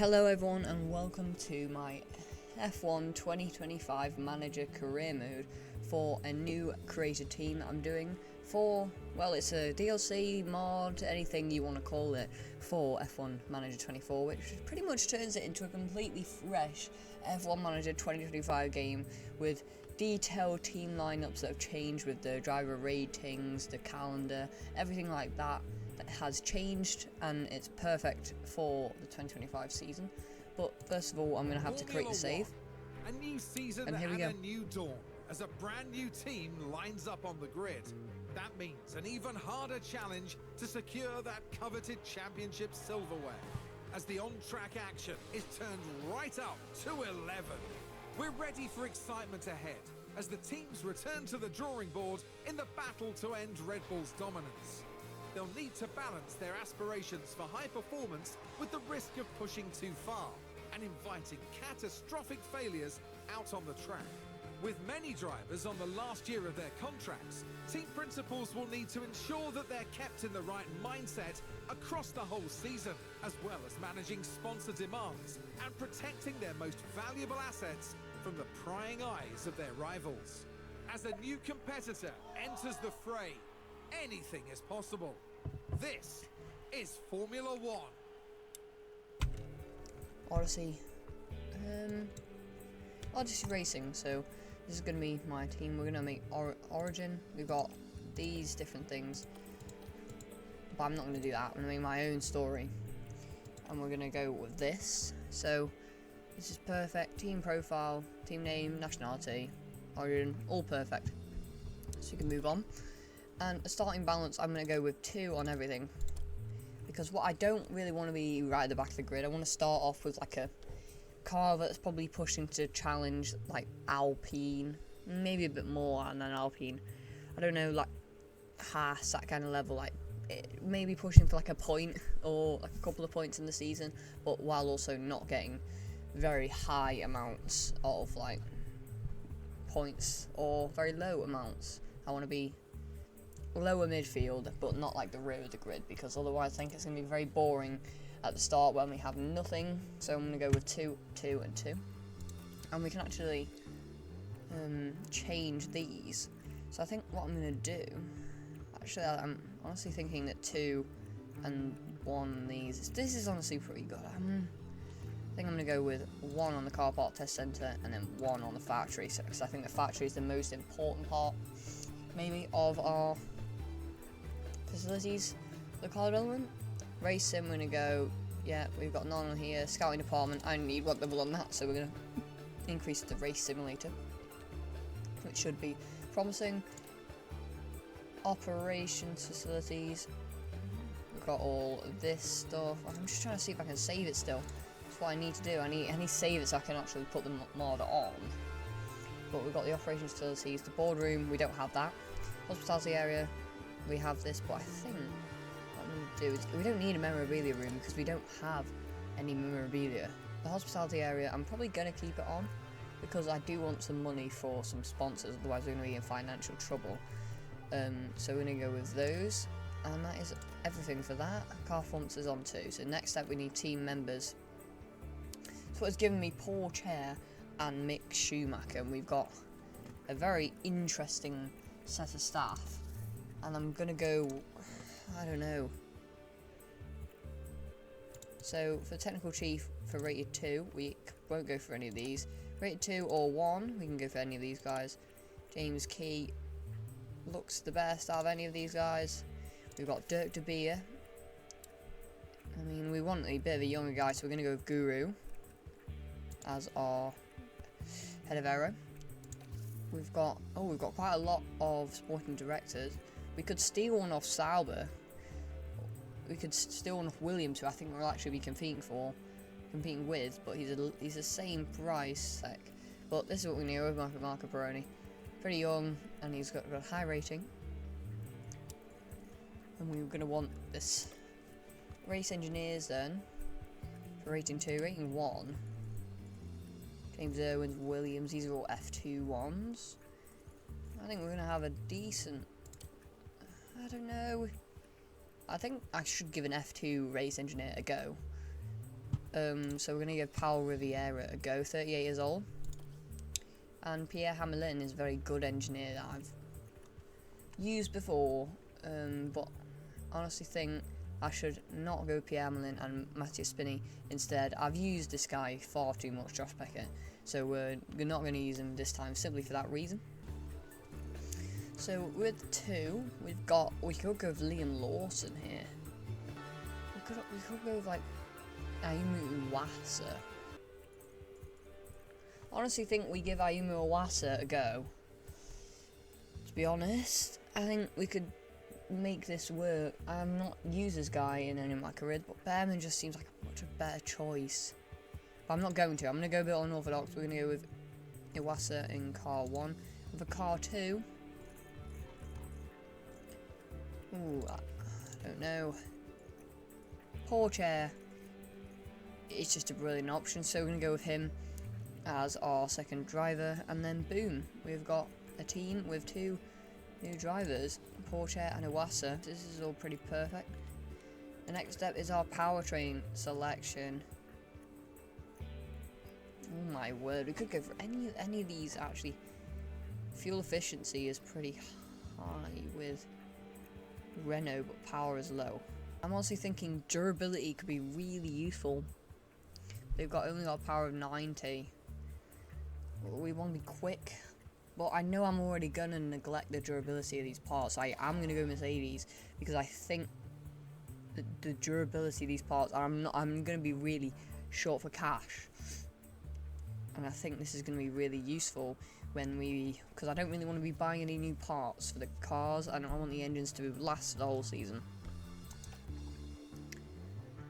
Hello everyone and welcome to my F1 2025 Manager Career Mode for a new created team that I'm doing for, well, it's a DLC, mod, anything you want to call it, for F1 Manager 24, which pretty much turns it into a completely fresh F1 Manager 2025 game with detailed team lineups that have changed with the driver ratings, the calendar, everything like that has changed, and it's perfect for the 2025 season. But first of all, I'm going to have to create the save. A new season and here we go. A new dawn as a brand new team lines up on the grid. That means an even harder challenge to secure that coveted championship silverware, as the on-track action is turned right up to 11. We're ready for excitement ahead as the teams return to the drawing board in the battle to end Red Bull's dominance. They'll need to balance their aspirations for high performance with the risk of pushing too far and inviting catastrophic failures out on the track. With many drivers on the last year of their contracts, team principals will need to ensure that they're kept in the right mindset across the whole season, as well as managing sponsor demands and protecting their most valuable assets from the prying eyes of their rivals. As a new competitor enters the fray, anything is possible. This is Formula One. Odyssey Racing. So this is going to be my team. We're going to make Origin. We've got these different things, but I'm not going to do that. I'm going to make my own story, and we're going to go with this. So this is perfect. Team profile, team name, nationality, Origin, all perfect. So you can move on. And a starting balance, I'm going to go with 2 on everything, because what I don't really want to be right at the back of the grid. I want to start off with like a car that's probably pushing to challenge like Alpine, maybe a bit more than Alpine. I don't know, like Haas, that kind of level, like maybe pushing for like a point or like a couple of points in the season, but while also not getting very high amounts of like points or very low amounts. I want to be lower midfield, but not like the rear of the grid, because otherwise I think it's going to be very boring at the start when we have nothing. So I'm going to go with 2, 2 and 2, and we can actually change these. So I think what I'm going to do, actually I'm honestly thinking that 2 and 1 these, this is honestly pretty good. I think I'm going to go with 1 on the car park test centre and then 1 on the factory, because I think the factory is the most important part maybe of our facilities, the car development. Race sim, we're going to go, yeah, we've got none on here. Scouting department, I need 1 level on that, so we're going to increase the race simulator, which should be promising. Operations facilities, we've got all of this stuff. I'm just trying to see if I can save it still. That's what I need to do. I need to save it so I can actually put the mod on. But we've got the operations facilities, the boardroom, we don't have that. Hospitality area, we have this, but I think what I'm going to do is, we don't need a memorabilia room because we don't have any memorabilia. The hospitality area, I'm probably going to keep it on because I do want some money for some sponsors, otherwise we're going to be in financial trouble. So we're going to go with those, and that is everything for that. Car performance is on 2. So next step, we need team members. So it's given me Paul Chair and Mick Schumacher, and we've got a very interesting set of staff, and I'm gonna go, I don't know. So for technical chief, for rated 2, we won't go for any of these. Rated 2 or 1, we can go for any of these guys. James Key looks the best out of any of these guys. We've got Dirk De Beer. I mean, we want a bit of a younger guy, so we're gonna go with Guru as our head of aero. We've got quite a lot of sporting directors. We could steal one off Sauber. We could steal one off Williams, who I think we'll actually be competing with, but he's the same price. But this is what we need with Marco Peroni. Pretty young, and he's got a high rating. And we're going to want this race engineers then for rating 2, rating 1. James Irwin's, Williams, these are all F2 ones. I think we're going to have a decent, I don't know, I think I should give an F2 race engineer a go. So we're going to give Paul Riviera a go, 38 years old. And Pierre Hamelin is a very good engineer that I've used before, but honestly think I should not go Pierre Hamelin and Mattia Spinney instead. I've used this guy far too much, Josh Becker, so we're not going to use him this time simply for that reason. So with 2, we could go with Liam Lawson here. We could go with like Ayumu Iwasa. Honestly think we give Ayumu Iwasa a go. To be honest, I think we could make this work. I'm not used this guy in any of my careers, but Behrman just seems like a much better choice. But I'm not going to. I'm going to go a bit unorthodox. We're going to go with Iwasa in car 1. And for car 2, ooh, I don't know. Porcher. It's just a brilliant option, so we're going to go with him as our second driver, and then boom, we've got a team with 2 new drivers, Porcher and Iwasa. This is all pretty perfect. The next step is our powertrain selection. Oh my word, we could go for any of these actually. Fuel efficiency is pretty high with Renault, but power is low. I'm also thinking durability could be really useful. They've only got a power of 90. We want to be quick, but I know I'm already going to neglect the durability of these parts. I am going to go Mercedes because I think the durability of these parts, I'm going to be really short for cash, and I think this is going to be really useful because I don't really want to be buying any new parts for the cars. I don't want the engines to last the whole season.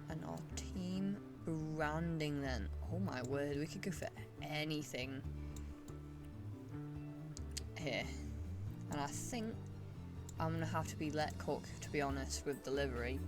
And our team branding then, oh my word, we could go for anything here, and I think I'm gonna have to be let cook, to be honest, with delivery.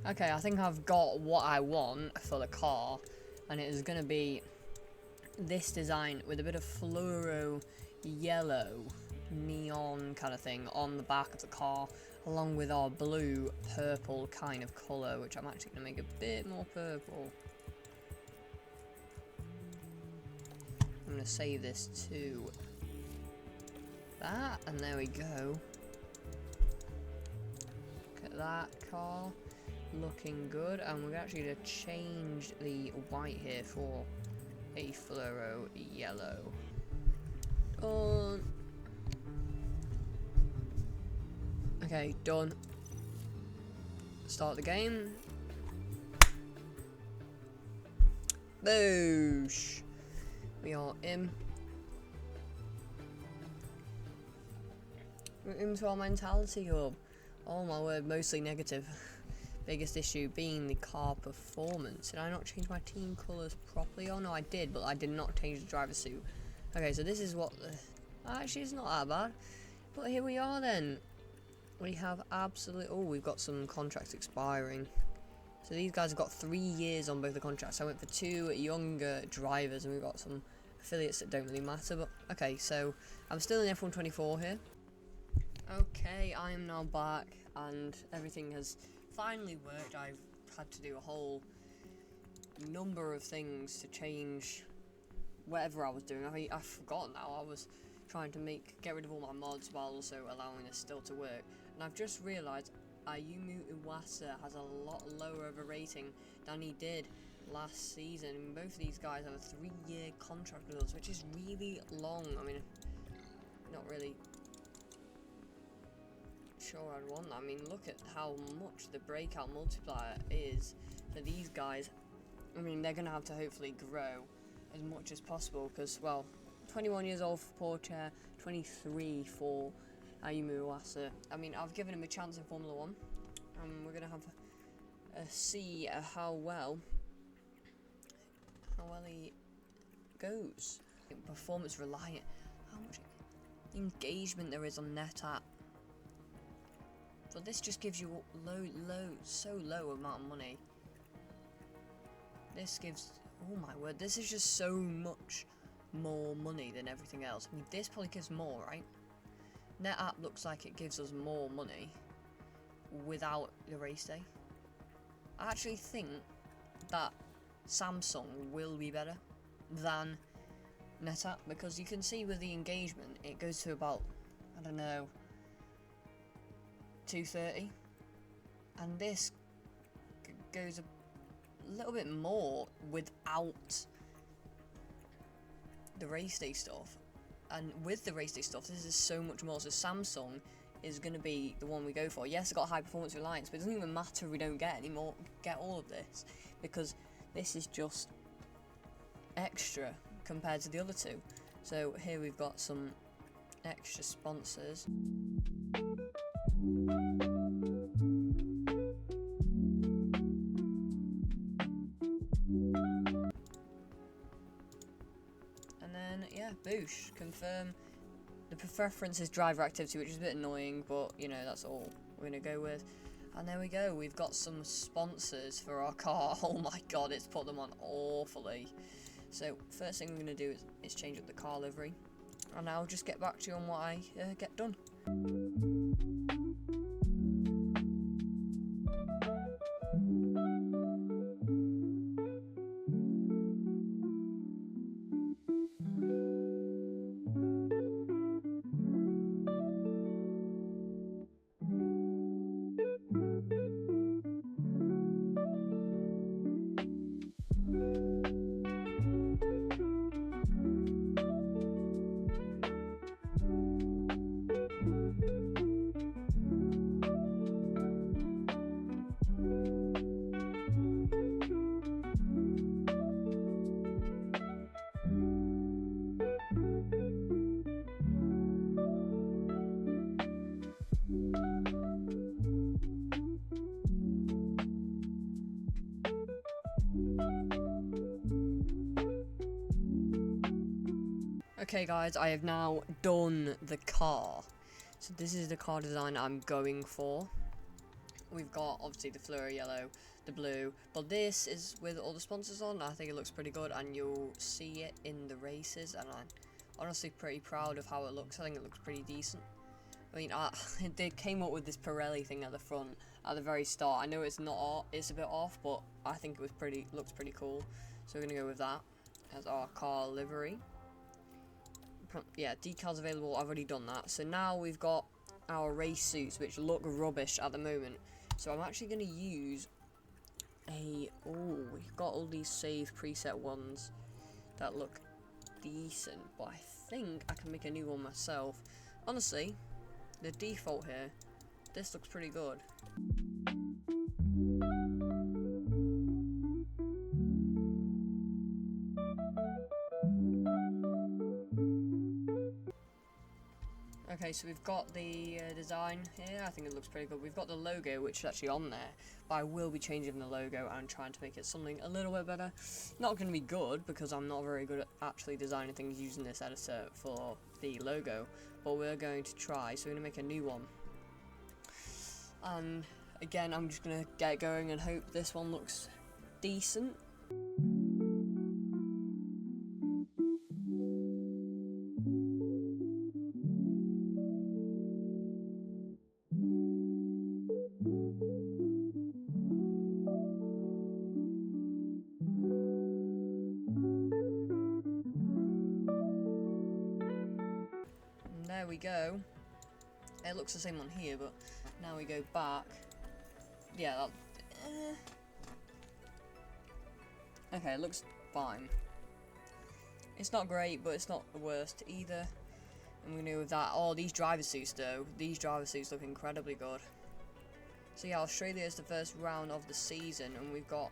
Okay, I think I've got what I want for the car, and it is going to be this design with a bit of fluoro yellow neon kind of thing on the back of the car, along with our blue purple kind of colour, which I'm actually going to make a bit more purple. I'm going to save this to that, and there we go. Look at that car. Looking good, and we're actually going to change the white here for a fluoro yellow. Okay, done. Start the game. Boosh! We are in. We're into our mentality hub. Oh my word, mostly negative. Biggest issue being the car performance. Did I not change my team colours properly? Oh no, I did, but I did not change the driver's suit. Okay, so this is what the... Actually, it's not that bad. But here we are then. We have absolute... Oh, we've got some contracts expiring. So these guys have got 3 years on both the contracts. I went for 2 younger drivers, and we've got some affiliates that don't really matter. But okay, so I'm still in F1 24 here. Okay, I am now back, and everything has finally worked. I've had to do a whole number of things to change whatever I was doing. I've forgotten now. I was trying to get rid of all my mods while also allowing this still to work, and I've just realised Ayumu Iwasa has a lot lower of a rating than he did last season. I mean, both of these guys have a 3-year contract with us, which is really long. I mean, not really sure I'd want that. I mean, look at how much the breakout multiplier is for these guys. I mean, they're going to have to hopefully grow as much as possible because, well, 21 years old for Porcher, 23 for Ayumu Iwasa. I mean, I've given him a chance in Formula 1, and we're going to have a see how well well he goes. Performance reliant. How much engagement there is on NetApp. So this just gives you so low amount of money. This gives, oh my word, this is just so much more money than everything else. I mean, this probably gives more, right? NetApp looks like it gives us more money without the race day. I actually think that Samsung will be better than NetApp, because you can see with the engagement it goes to about, I don't know, 230, and this goes a little bit more without the race day stuff. And with the race day stuff, this is so much more. So Samsung is going to be the one we go for. Yes, it's got high performance reliance, but it doesn't even matter if we don't get all of this, because this is just extra compared to the other two. So here we've got some extra sponsors. And then, yeah, boosh, confirm. The preference is driver activity, which is a bit annoying, but, you know, that's all we're going to go with. And there we go, we've got some sponsors for our car. Oh my god, it's put them on awfully. So, first thing we're going to do is change up the car livery. And I'll just get back to you on what I get done. Okay guys, I have now done the car. So this is the car design I'm going for. We've got obviously the fluoro yellow, the blue, but this is with all the sponsors on. I think it looks pretty good, and you'll see it in the races, and I'm honestly pretty proud of how it looks. I think it looks pretty decent. I mean, they came up with this Pirelli thing at the front at the very start. I know it's not, it's a bit off, but I think it was looks pretty cool. So we're gonna go with that as our car livery. Yeah, decals available, I've already done that. So now we've got our race suits, which look rubbish at the moment. So I'm actually going to use we've got all these save preset ones that look decent, but I think I can make a new one myself. Honestly, the default here, this looks pretty good. Okay, so we've got the design here. I think it looks pretty good. We've got the logo, which is actually on there, but I will be changing the logo and trying to make it something a little bit better. Not going to be good, because I'm not very good at actually designing things using this editor for the logo, but we're going to try. So we're going to make a new one. And again, I'm just going to get going and hope this one looks decent. There we go. It looks the same on here, but now we go back. Yeah, okay, it looks fine. It's not great, but it's not the worst either. And we're gonna go with that. Oh, these driver suits though. These driver suits look incredibly good. So yeah, Australia is the first round of the season, and we've got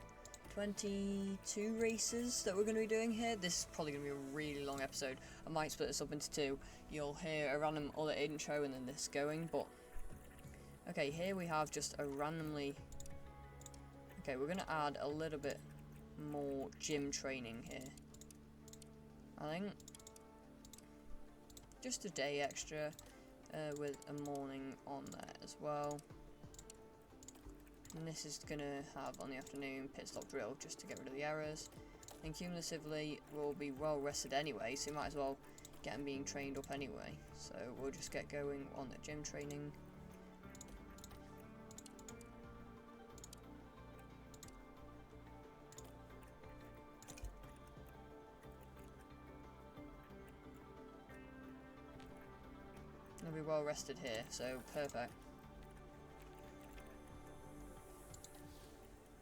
22 races that we're going to be doing here. This is probably going to be a really long episode. I might split this up into two. You'll hear a random other intro and then this going, but okay, here we have just a randomly. Okay, we're going to add a little bit more gym training here. I think just a day extra with a morning on there as well. And this is gonna have on the afternoon pit stop drill just to get rid of the errors. And cumulatively we'll be well rested anyway, so you might as well get them being trained up anyway. So we'll just get going on the gym training. They'll be well rested here, so perfect.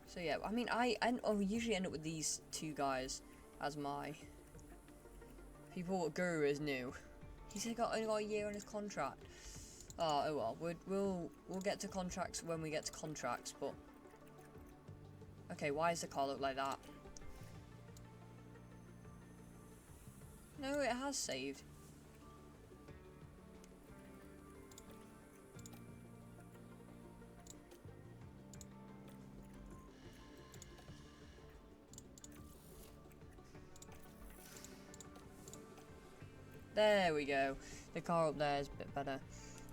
So yeah, I mean, I usually end up with these two guys as my people. Guru is new. He's only got a year on his contract. Oh well, we'll get to contracts when we get to contracts. But okay, why does the car look like that? No, it has saved. There we go. The car up there is a bit better.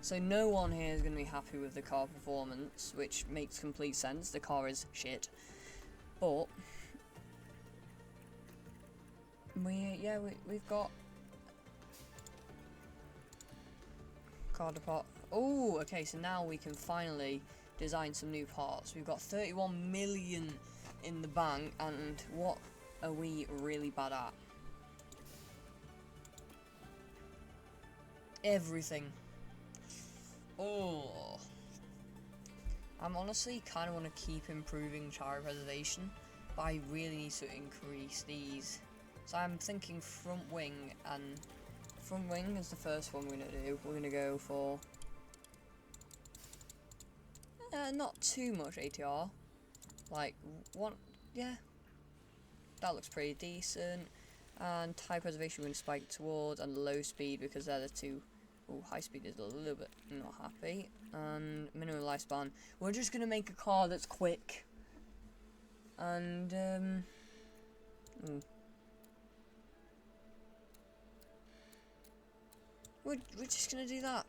So no one here is going to be happy with the car performance, which makes complete sense. The car is shit. But we've got car depot. Oh, okay. So now we can finally design some new parts. We've got 31 million in the bank, and what are we really bad at? Everything. Oh, I'm honestly kind of want to keep improving child preservation, but I really need to increase these. So I'm thinking front wing, and front wing is the first one we're gonna do. We're gonna go for not too much ATR, like one. Yeah, that looks pretty decent. And tyre preservation we're going to spike towards, and low speed because they're the two. Oh, high speed is a little bit not happy. And minimum lifespan. We're just going to make a car that's quick. And we're just going to do that.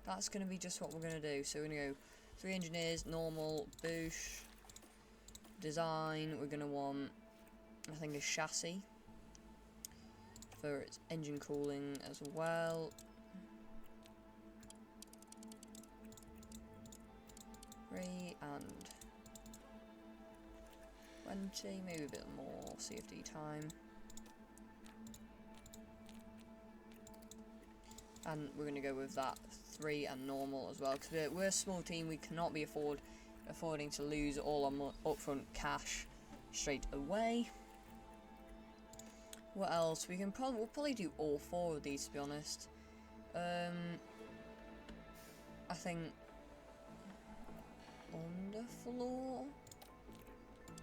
That's going to be just what we're going to do. So we're going to go 3 engineers, normal, boosh, design. We're going to want, I think, a chassis for its engine cooling as well. And 20, maybe a bit more CFD time. And we're going to go with that 3 and normal as well, because we're a small team. We cannot be affording to lose all our upfront cash straight away. What else? We'll probably do all 4 of these, to be honest. I think underfloor.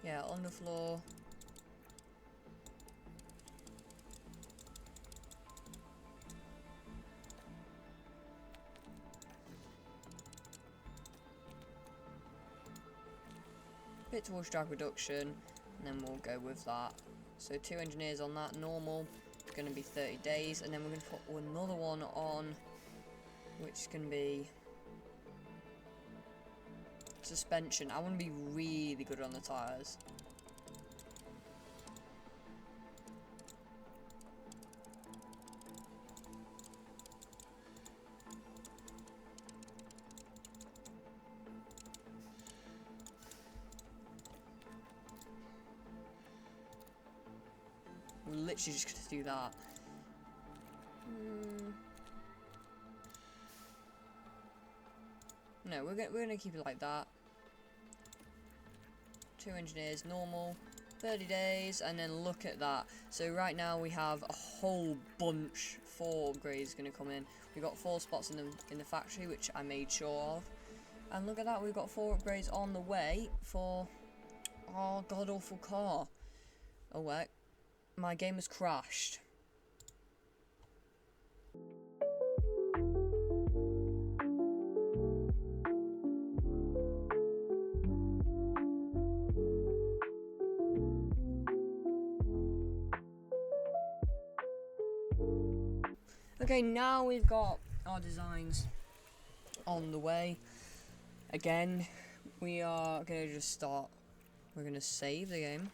Yeah, underfloor. Bit towards drag reduction, and then we'll go with that. So 2 engineers on that, normal, it's going to be 30 days, and then we're going to put another one on, which is going to be suspension. I want to be really good on the tyres. We're literally just going to do that. No, we're going to keep it like that. 2 engineers, normal, 30 days, and then look at that. So right now we have a whole bunch, 4 upgrades going to come in. We've got 4 spots in the factory, which I made sure of. And look at that, we've got 4 upgrades on the way for our god-awful car. Oh wait, my game has crashed. Okay, now we've got our designs on the way. Again, we are going to just start. We're going to save the game.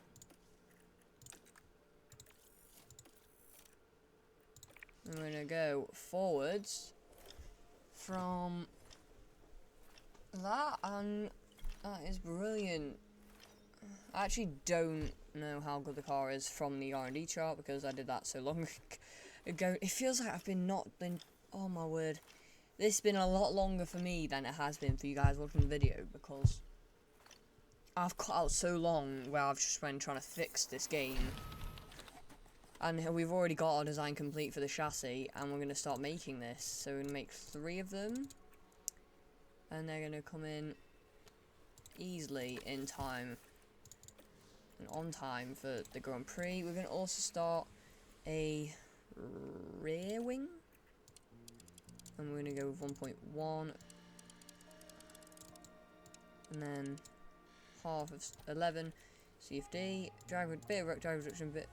And we're going to go forwards from that, and that is brilliant. I actually don't know how good the car is from the R&D chart because I did that so long ago. It feels like I've been oh my word. This has been a lot longer for me than it has been for you guys watching the video, because I've cut out so long where I've just been trying to fix this game. And we've already got our design complete for the chassis, and we're going to start making this. So we're going to make 3 of them, and they're going to come in easily in time and on time for the Grand Prix. We're going to also start a rear wing, and we're going to go with 1.1, and then half of 11 CFD, bit of drag reduction, bit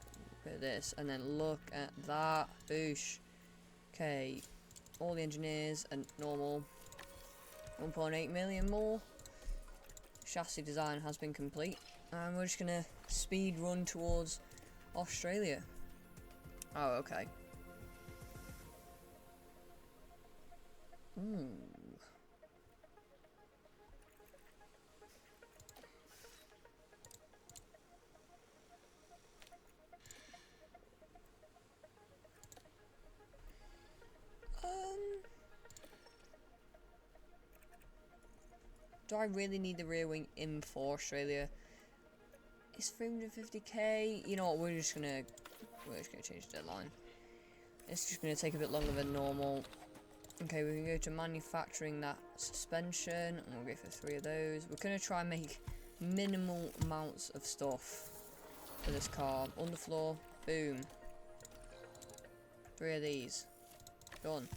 of this, and then look at that, boosh. Okay, all the engineers and normal, 1.8 million more. Chassis design has been complete, and we're just gonna speed run towards Australia. Oh, okay. Ooh. Do I really need the rear wing in for Australia? It's 350k. You know what? We're just gonna change the deadline. It's just gonna take a bit longer than normal. Okay, we can go to manufacturing that suspension, and we'll go for 3 of those. We're gonna try and make minimal amounts of stuff for this car. Underfloor, boom. 3 of these, done.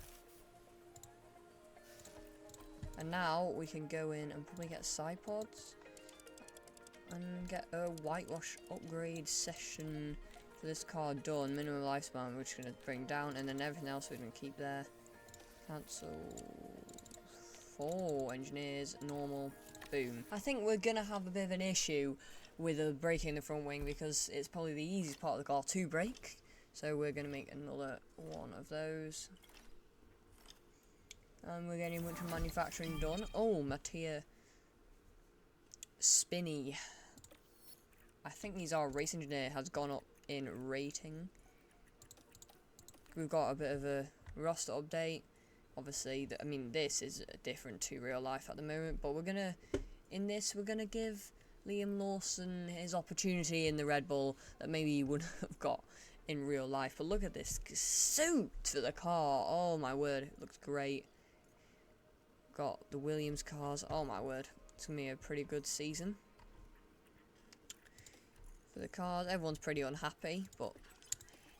And now we can go in and probably get side pods and get a whitewash upgrade session for this car done. Minimum lifespan we're just going to bring down, and then everything else we're going to keep there. Cancel 4 engineers, normal, boom. I think we're going to have a bit of an issue with breaking the front wing because it's probably the easiest part of the car to break. So we're going to make another 1 of those. And we're getting a bunch of manufacturing done. Oh, Mattia Spinney. I think he's our race engineer, has gone up in rating. We've got a bit of a roster update. Obviously, I mean, this is different to real life at the moment, but we're gonna give Liam Lawson his opportunity in the Red Bull that maybe he wouldn't have got in real life. But look at this suit for the car. Oh my word, it looks great. Got the Williams cars. Oh my word, it's gonna be a pretty good season for the cars. Everyone's pretty unhappy, but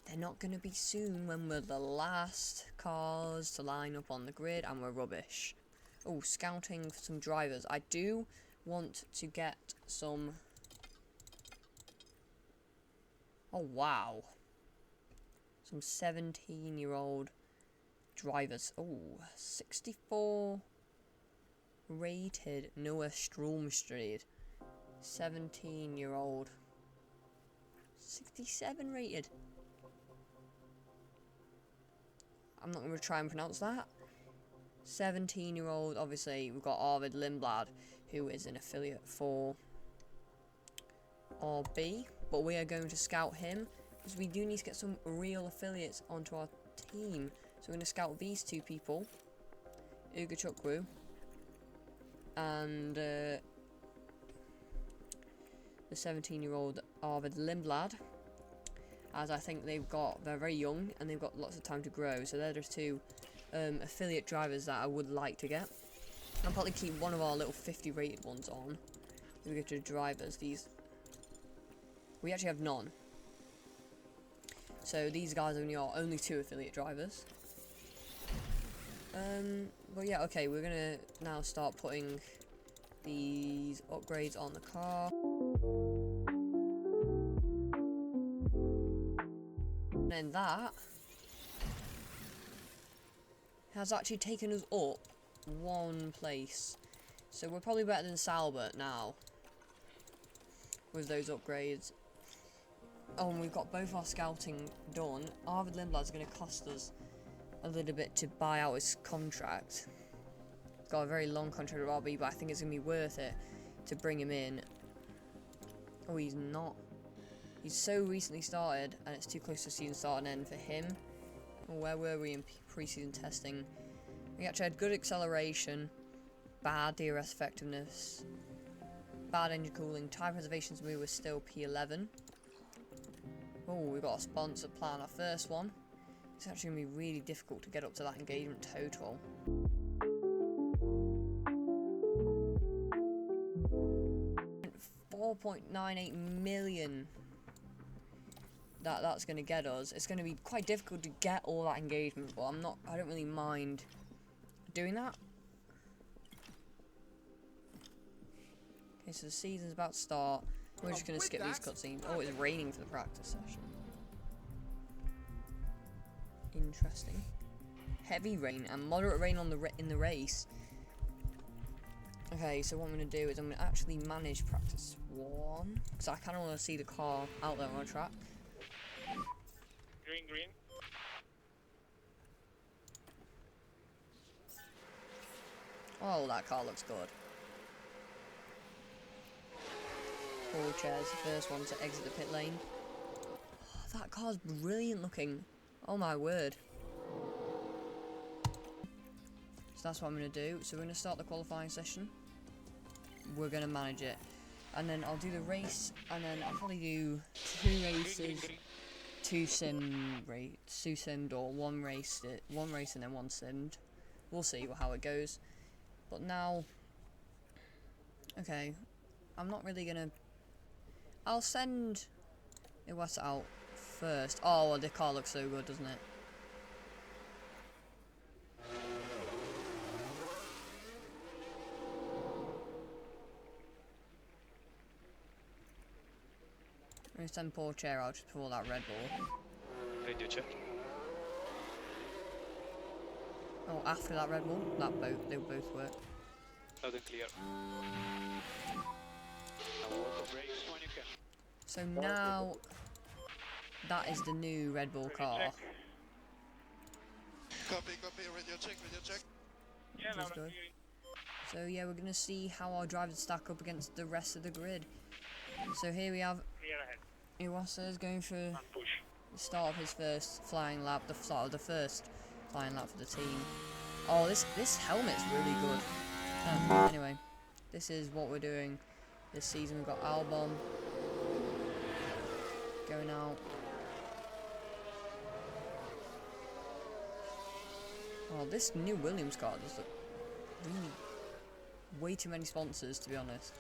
they're not gonna be soon when we're the last cars to line up on the grid and we're rubbish. Oh, scouting for some drivers. I do want to get some. Oh wow, some 17-year-old drivers. Oh, 64 rated Noah Stromstad, 17-year-old, 67 rated. I'm not going to try and pronounce that. 17-year-old, obviously we've got Arvid Lindblad, who is an affiliate for RB, but we are going to scout him because we do need to get some real affiliates onto our team. So we're going to scout these 2 people, Uga Chukwu and the 17-year-old Arvid Lindblad, as I think they're very young and they've got lots of time to grow. So they're just 2 affiliate drivers that I would like to get. I'll probably keep one of our little 50 rated ones on. If we go to drivers, we actually have none. So these guys only 2 affiliate drivers. But yeah, okay, we're gonna now start putting these upgrades on the car. And then that has actually taken us up 1 place. So we're probably better than Salbert now with those upgrades. Oh, and we've got both our scouting done. Arvid Lindblad's going to cost us a little bit to buy out his contract. He's got a very long contract with RB, but I think it's going to be worth it to bring him in. Oh, he's not. He's so recently started, and it's too close to season start and end for him. Well, where were we in pre-season testing? We actually had good acceleration, bad DRS effectiveness, bad engine cooling, tire preservations. We were still P11. Oh, we got a sponsor plan, our first one. It's actually going to be really difficult to get up to that engagement total. $4.98 million. That's going to get us. It's going to be quite difficult to get all that engagement, but I don't really mind doing that. Okay, so the season's about to start. We're just going to skip these cutscenes. Oh, it's raining for the practice session. Interesting. Heavy rain and moderate rain on in the race. Okay, so what I'm going to do is I'm going to actually manage practice 1, because I kind of want to see the car out there on the track. Green. Oh, that car looks good. Paul Chair's the first one to exit the pit lane. Oh, that car's brilliant looking. Oh my word. So that's what I'm going to do. So we're going to start the qualifying session. We're going to manage it. And then I'll do the race, and then I'll probably do 2 races, 2 simmed, or 1 race and then 1 simmed. We'll see how it goes. But now, okay, I'm not really gonna. I'll send Iwasa out first. Oh, well, the car looks so good, doesn't it? I'm gonna send poor Chair out just before that Red Bull. Radio check. Oh, after that Red Bull, they both work. Loud and clear. Now auto brakes when you can. So now, that is the new Red Bull car. Copy, radio check. Yeah, That's good. So yeah, we're gonna see how our drivers stack up against the rest of the grid. So here we have Clear ahead. Iwasa is going for And push. the start of his first flying lap, the start of the first flying lap for the team. Oh, this helmet's really good. Anyway, this is what we're doing this season. We've got Albon going out. Oh, this new Williams car does look really way too many sponsors, to be honest.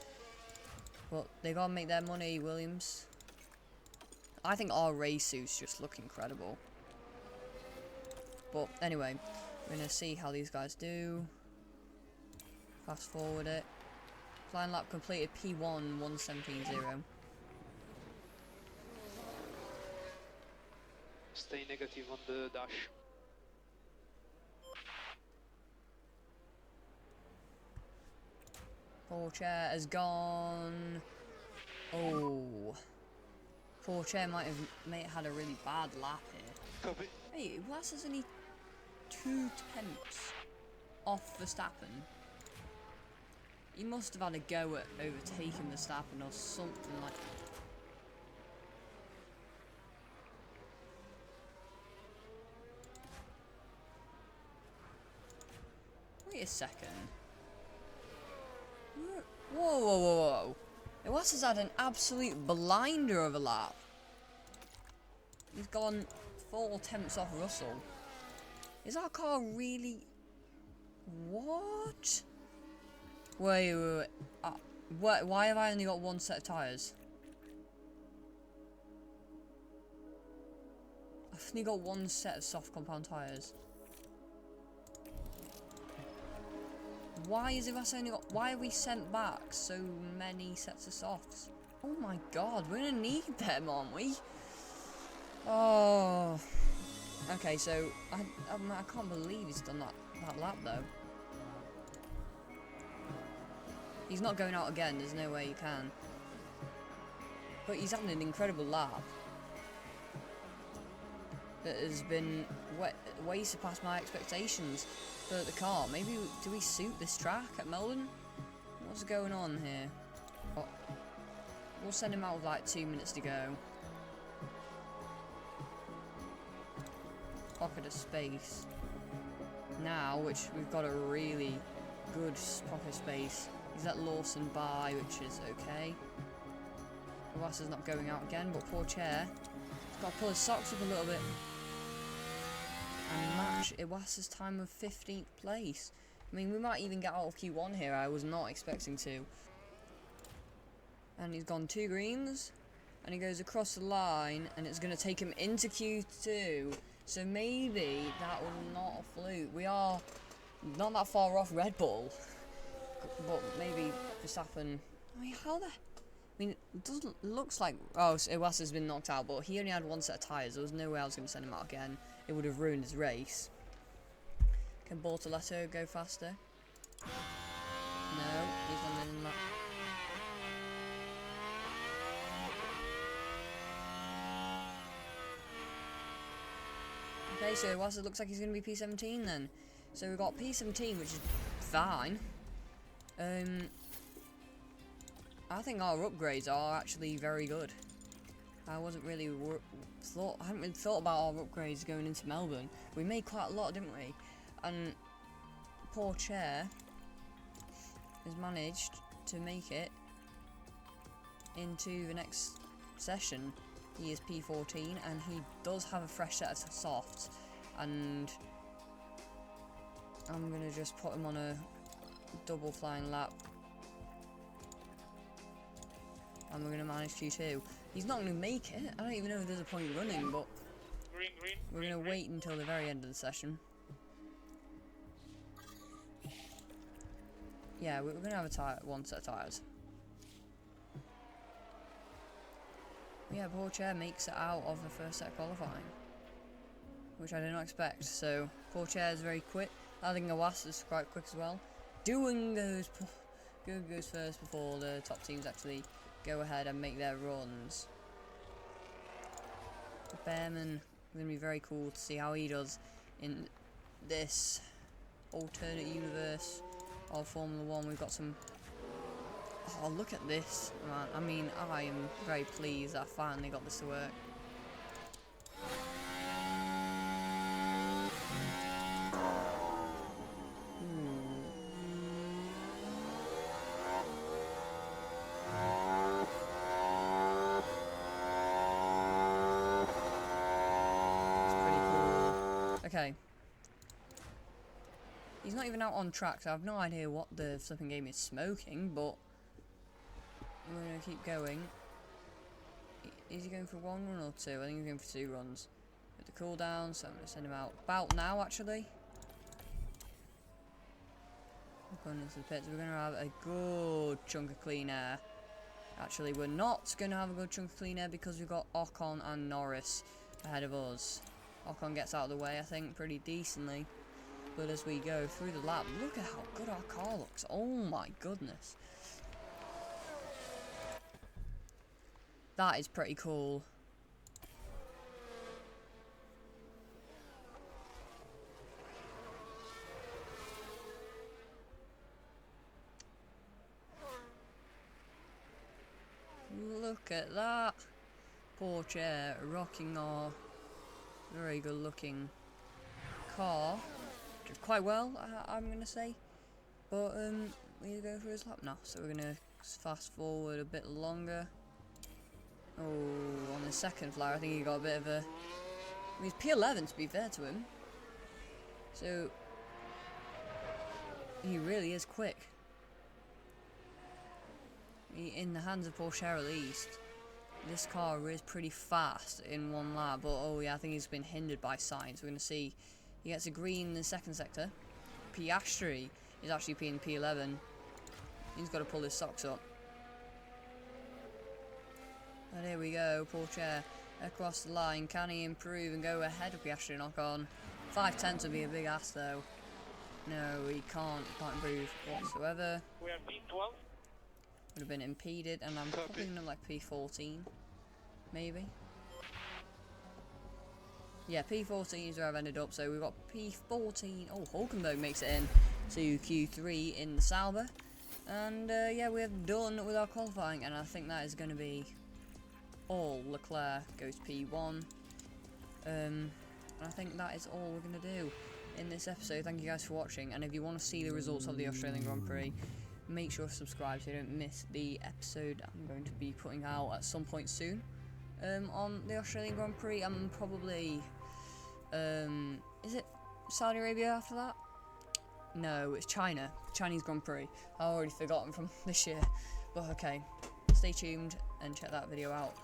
But they gotta make their money, Williams. I think our race suits just look incredible. But anyway, we're gonna see how these guys do. Fast forward it. Flying lap completed P1 1:17.0. Stay negative on the dash. Poor Chair has gone. Oh. Poor Chair might have had a really bad lap here. Copy. Hey, Iwasa's only 2 tenths off Verstappen. He must have had a go at overtaking Verstappen or something like that. Wait a second. Whoa. Iwasa's had an absolute blinder of a lap. He's gone 4 tenths off Russell. Is our car really... What? Wait. Why have I only got 1 set of tyres? I've only got 1 set of soft compound tyres. Why is Iwasa only got... Why have we sent back so many sets of softs? Oh my god, we're gonna need them, aren't we? Oh... Okay, Okay, so I can't believe he's done that lap though. He's not going out again, there's no way he can. But he's having an incredible lap. That has been way surpassed my expectations for the car. Maybe, do we suit this track at Melbourne? What's going on here? Oh, we'll send him out with like 2 minutes to go. Pocket of space. Now, which we've got a really good pocket of space. He's let Lawson by, which is okay. Iwasa's not going out again, but poor Chair. He's got to pull his socks up a little bit. And match Iwasa's time of 15th place. I mean, we might even get out of Q1 here. I was not expecting to. And he's gone 2 greens. And he goes across the line. And it's going to take him into Q2. So maybe that was not a fluke. We are not that far off Red Bull. But maybe Verstappen... I mean, how the... I mean, it doesn't... looks like... Oh, so Iwasa's been knocked out. But he only had 1 set of tyres. There was no way I was going to send him out again. It would have ruined his race. Can Bortoletto go faster? No, he's on the lap. Okay, so Iwasa looks like he's going to be P17 then. So we've got P17, which is fine. I think our upgrades are actually very good. I hadn't really thought about our upgrades going into Melbourne. We made quite a lot, didn't we? And poor Chair has managed to make it into the next session. He is P14 and he does have a fresh set of softs, and I'm gonna just put him on a double flying lap and we're gonna manage Q2. He's not gonna make it. I don't even know if there's a point running, but we're gonna wait until the very end of the session. Yeah, we're gonna have a 1 set of tyres. Yeah, poor Chair makes it out of the first set of qualifying, which I did not expect. So poor Chair is very quick. I think Iwasa is quite quick as well. Doing goes first before the top teams actually go ahead and make their runs. Bearman, going to be very cool to see how he does in this alternate universe of Formula 1. We've got some... Oh, look at this, man. I mean, I am very pleased I finally got this to work. Okay. He's not even out on track, so I have no idea what the flipping game is smoking, but we're going to keep going. Is he going for 1 run or 2? I think he's going for 2 runs. With the cooldown, so I'm going to send him out about now, actually. We're going into the pits. We're going to have a good chunk of clean air. Actually, we're not going to have a good chunk of clean air because we've got Ocon and Norris ahead of us. Ocon gets out of the way, I think, pretty decently. But as we go through the lap, look at how good our car looks. Oh my goodness. That is pretty cool. Look at that. Poor Chair rocking our very good looking car. Did quite well, I'm going to say. But we need to go through his lap now. So we're going to fast forward a bit longer. Oh, on the second flyer, I think he got a bit of a... I mean, he's P11 to be fair to him. So he really is quick. In the hands of Porsche at least. This car is pretty fast in 1 lap, but oh yeah, I think he's been hindered by signs. We're going to see he gets a green in the second sector. Piastri is actually P11. He's got to pull his socks up. And here we go, Porsche across the line. Can he improve and go ahead of Piastri knock on? 5/10 would be a big ass though. No, he can't improve whatsoever. We are P12. Would have been impeded, and I'm probably gonna like P14, maybe. Yeah, P14 is where I've ended up. So we've got P14. Oh, Hulkenberg makes it in to Q3 in the Sauber, and yeah, we're done with our qualifying, and I think that is going to be all. Leclerc goes P1. I think that is all we're going to do in this episode. Thank you guys for watching, and if you want to see the results of the Australian Grand Prix, make sure to subscribe so you don't miss the episode I'm going to be putting out at some point soon on the Australian Grand Prix. I'm probably is it Saudi Arabia after that? No, it's China. Chinese Grand Prix. I've already forgotten from this year, but okay, stay tuned and check that video out.